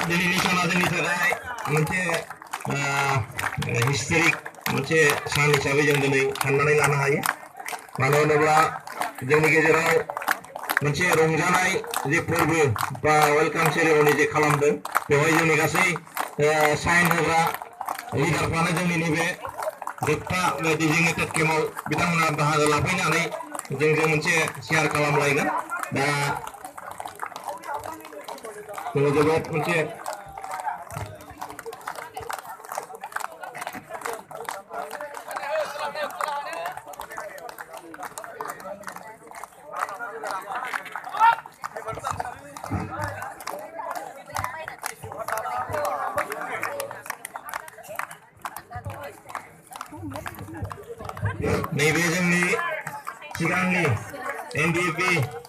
दिनैनि साना जोंनि थाखाय मोनसे हिस्टरिक मोनसे सान हिसाबै जों दिनै साननानै लानो हायो मानो होनोब्ला जोंनि गेजेराव मोनसे रंजानाय जे फोरबो बा वेलकाम सेरेमनि जे खालामदों बेवहाय जोंनि गासै साइन होग्रा लिडारफ्रानो जोंनि नैबे जोबथा डिजिगनेटेड केम्पआव बिथांमोना बाहागो लाफैनानै जोंजों मोनसे शेयार खालामलायगोन दा जोङो जोबोद मोनसे नैबे जोंनि सिगांनि एनडिएफबि